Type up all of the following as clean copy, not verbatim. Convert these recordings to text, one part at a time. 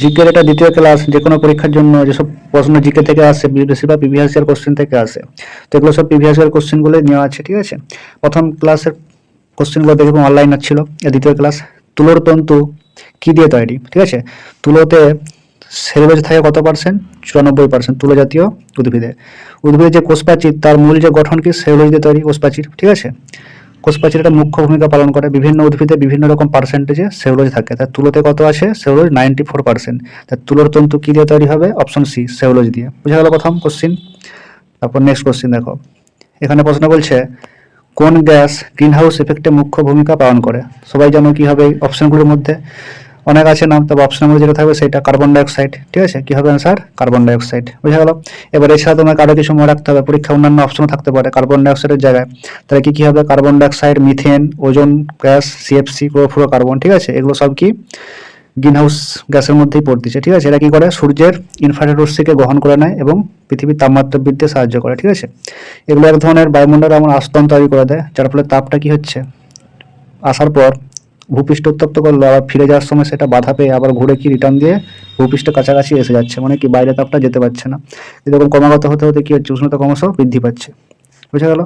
জিকের এটা দ্বিতীয় ক্লাস। যে কোনো পরীক্ষার জন্য যেসব প্রশ্ন জিকে থেকে আসে বেশিরভাগ প্রিভিয়াস ইয়ার কোশ্চেন থেকে আসে, তো এগুলো সব প্রিভিয়াস ইয়ার কোশ্চেনগুলো নেওয়া আছে, ঠিক আছে। প্রথম ক্লাসের কোশ্চেনগুলো দেখবো অনলাইন ছিল। দ্বিতীয় ক্লাস, তুলোর তন্তু কি দিয়ে তৈরি, ঠিক আছে। তুলোতে সেলুলোজ থাকে কত পার্সেন্ট? 94%। তুলো জাতীয় উদ্ভিদের উদ্ভিদের যে কোষপ্রাচীর তার মূল যে গঠন কি সেলুলোজ দিয়ে তৈরি কোষপ্রাচীর, ঠিক আছে। কোষপ্রাচীর একটা মুখ্য ভূমিকা পালন করে। বিভিন্ন উদ্ভিদে বিভিন্ন রকম পার্সেন্টেজে সেলুলোজ থাকে, তার তুলোতে কত আছে? সেলুলোজ 94%। তার তুলোর তন্তু কি দিয়ে তৈরি হবে? অপশন সি, সেলুলোজ দিয়ে। বুঝা গেল প্রথম কোশ্চিন। তারপর নেক্সট কোশ্চিন দেখো, এখানে প্রশ্ন বলছে কোন গ্যাস গ্রিনহাউস ইফেক্টে মুখ্য ভূমিকা পালন করে? সবাই জানো কি হবে অপশনগুলোর মধ্যে, অনেক আছে নাম, তবে অপশনের মধ্যে যেটা থাকবে সেটা কার্বন ডাইঅক্সাইড, ঠিক আছে। কি হবে অ্যান্সার? Carbon dioxide. বুঝা গেল। এবার এছাড়া তোমাকে আরো কিছু মনে রাখতে হবে, পরীক্ষা অন্যান্য অপশনও থাকতে পারে কার্বন ডাইঅক্সাইডের জায়গায়। তাহলে কি কি হবে? Carbon dioxide, methane, ozone gas, CFC, chlorofluorocarbon, ঠিক আছে। এগুলো সব কি গ্রিনহাউস গ্যাসের মধ্যেই পড়তেছে, ঠিক আছে। এরা কি করে? সূর্যের ইনফ্রারেড রশ্মিকে গ্রহণ করে নেয় এবং পৃথিবীর তাপমাত্রা বৃদ্ধিতে সাহায্য করে, ঠিক আছে। এগুলো এক ধরনের বায়ুমণ্ডলে এমন আস্তরণ তৈরি করে দেয়, যার ফলে তাপটা কি হচ্ছে, আসার পর ভূপৃষ্ঠ উত্তপ্ত করলো, আবার ফিরে যাওয়ার সময় সেটা বাধা পেয়ে আবার ঘুরে কি রিটার্ন দিয়ে ভূপৃষ্ঠের কাছাকাছি এসে যাচ্ছে, মানে কি বাইরে তাপটা যেতে পারছে না। এরকম ক্রমাগত হতে হতে কি হচ্ছে, উষ্ণতা ক্রমশ বৃদ্ধি পাচ্ছে। বুঝা গেল।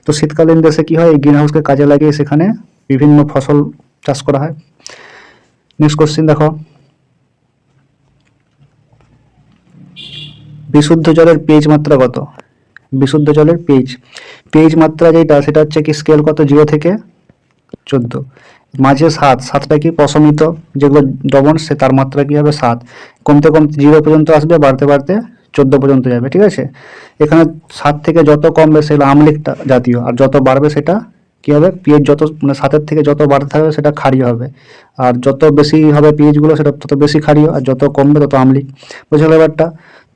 তো শীতকালীন দেশে কি হয়, এই গ্রিন হাউসকে কাজে লাগিয়ে সেখানে বিভিন্ন ফসল চাষ করা হয়। নেক্সট কোশ্চিন দেখো, বিশুদ্ধ জলের পিএইচ মাত্রা কত? বিশুদ্ধ জলের পিএইচ মাত্রা যেটা, সেটা হচ্ছে কি স্কেল কত? 0 থেকে 14। মাঝে 7, 7টা কি প্রশমিত যেগুলো দ্রবণ, সে তার মাত্রা কি হবে? 7। কমতে কমতে 0 পর্যন্ত আসবে, বাড়তে বাড়তে 14 পর্যন্ত যাবে, ঠিক আছে। এখানে 7 থেকে যত কমবে সেগুলো আম্লিকটা জাতীয়, আর যত বাড়বে সেটা কি হবে? পিএইচ যত মানে 7-এর থেকে যত বাড়তে থাকবে সেটা ক্ষারীয় হবে, আর যত বেশি হবে পিএইচ গুলো সেটা তত বেশি ক্ষারীয়, আর যত কমবে তত আম্লিক। বুঝে গেল ব্যাপারটা।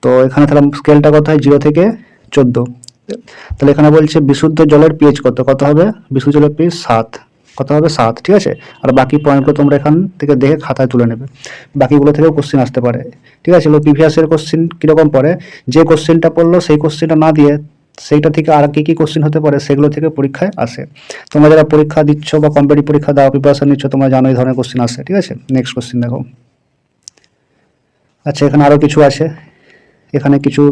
তো এখানে তাহলে স্কেলটা কত হয়? 0 থেকে 14। তাহলে এখানে বলছে বিশুদ্ধ জলের পিএইচ কত? কত হবে? বিশুদ্ধ জলের পিএইচ 7। কত হবে? 7, ঠিক আছে। আর বাকি পয়েন্টগুলো তোমরা এখান থেকে দেখে খাতায় তুলে নেবে, বাকিগুলো থেকেও কোশ্চেন আসতে পারে, ঠিক আছে। প্রিভিয়াস এর কোশ্চেন কিরকম পড়ে, যে কোশ্চেনটা পড়লো সেই কোশ্চেনটা না দিয়ে সেইটা থেকে আর কি কি কোশ্চেন হতে পারে সেগুলো থেকে পরীক্ষায় আসে। তোমরা যারা পরীক্ষা দিচ্ছ বা কম্পিটিটিভ পরীক্ষা দাও, প্রিপারেশন নিচ্ছ, তোমরা জানো এই ধরনের কোশ্চেন আসে, ঠিক আছে। নেক্সট কোশ্চেন দেখো। আচ্ছা, এখানে আরো কিছু আছে, এখানে কিছু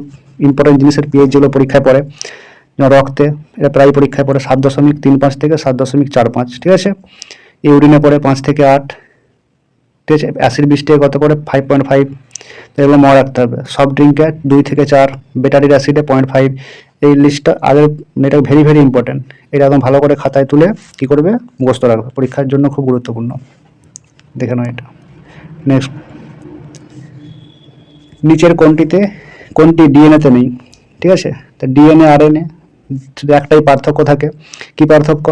ইম্পর্টেন্ট জিনিসের পিএইচ যেগুলো পরীক্ষায় পড়ে, যেমন রক্তে এটা প্রায় পরীক্ষায় পড়ে 7.35 থেকে 7.45, ঠিক আছে। ইউরিনে পড়ে 5 থেকে 8, ঠিক আছে। অ্যাসিড বৃষ্টি কত পড়ে? 5.5। এগুলো মনে রাখতে হবে। সফট ড্রিঙ্কে 2 থেকে 4, ব্যাটারির অ্যাসিডে 0.5। এই লিস্টটা আগের, এটা ভেরি ভেরি ইম্পর্টেন্ট। এটা একদম ভালো করে খাতায় তুলে কি করবে? মুখস্থ রাখবে, পরীক্ষার জন্য খুব গুরুত্বপূর্ণ। দেখে নাও এটা। নেক্সট, নিচের কোনটি ডিএনএতে নেই, ঠিক আছে। তা ডিএনএ আরএনএ শুধু একটাই পার্থক্য থাকে। কি পার্থক্য?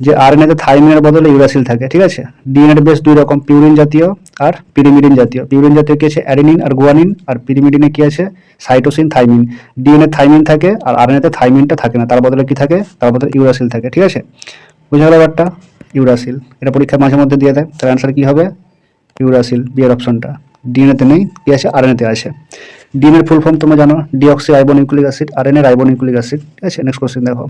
যে আরএনএতে থাইমিনের বদলে ইউরাসিল থাকে, ঠিক আছে। ডিএনএ বেশ দুই রকম, পিউরিন জাতীয় আর পিরিমিডিন জাতীয়। পিউরিন জাতীয় কি আছে? অ্যাডেনিন আর গুয়ানিন, আর পিরিমিডিনে কি আছে? Cytosine, thymine. ডিএনএ থাইমিন থাকে আর আরএনএতে থাইমিনটা থাকে না, তার বদলে কি থাকে? তার বদলে ইউরাসিল থাকে, ঠিক আছে। বুঝা গেল ব্যাপারটা? ইউরাসিল, এটা পরীক্ষায় মাঝে মধ্যে দিয়ে দেয়। তার অ্যান্সার কি হবে? ইউরাসিল, বি এর অপশনটা। ডিএনএতে নেই, কি আছে? আরএনএতে আছে। ডিএনএর ফুল ফর্ম তোমরা জানো, deoxy ribo nucleic acid. RNA ribo nucleic acid, ঠিক আছে। নেক্সট কোশ্চেন দেখো,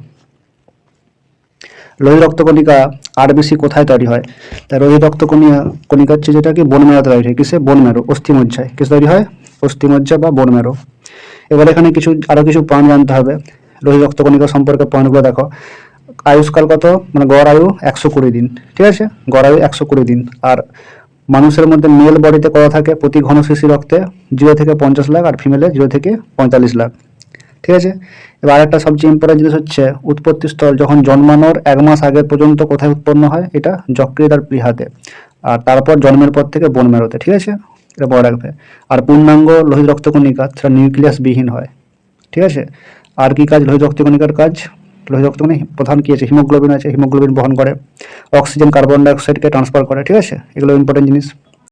লোহিত রক্তকণিকা আরবিসি কোথায় তৈরি হয়? তাই লোহিত রক্তকণিকা হচ্ছে যেটা কি বোন ম্যারো তৈরি হয়। কিসে? Bone marrow, অস্থিমজ্জায়। কিসে তৈরি হয়? অস্থিমজ্জা বা বোন ম্যারো। এবার এখানে আরো কিছু পয়েন্ট জানতে হবে লোহিত রক্তকণিকা সম্পর্কে। পয়েন্টগুলো দেখো, আয়ুষ্কাল কত, মানে গড় আয়ু 120 দিন, ঠিক আছে। গড় আয়ু 120 দিন। আর মানুষের মধ্যে মেল বডিতে কত থাকে প্রতি ঘন সিসি রক্তে? 0 থেকে 50 লাখ, আর ফিমেলে 0 থেকে 45 লাখ, ঠিক আছে। এবার একটা সবচেয়ে ইম্পর্টেন্ট জিনিস হচ্ছে উৎপত্তি স্থল। যখন জন্মানোর 1 মাস আগে পর্যন্ত কোথায় উৎপন্ন হয়? এটা যকৃৎ আর প্লীহাতে, আর তারপর জন্মের পর থেকে বোন ম্যারোতে, ঠিক আছে। এটা মনে রাখবে। আর পূর্ণাঙ্গ লোহিত রক্তকণিকা সেটা নিউক্লিয়াস বিহীন হয়, ঠিক আছে। আর কি কাজ লোহিত রক্তকণিকার কাজ? লোহিত রক্তকণিকা প্রধান কি আছে? হিমোগ্লোবিন আছে, হিমোগ্লোবিন বহন করে, অক্সিজেন কার্বন ডাইঅক্সাইডকে ট্রান্সফার করে, ঠিক আছে। এগুলো ইম্পর্টেন্ট জিনিস।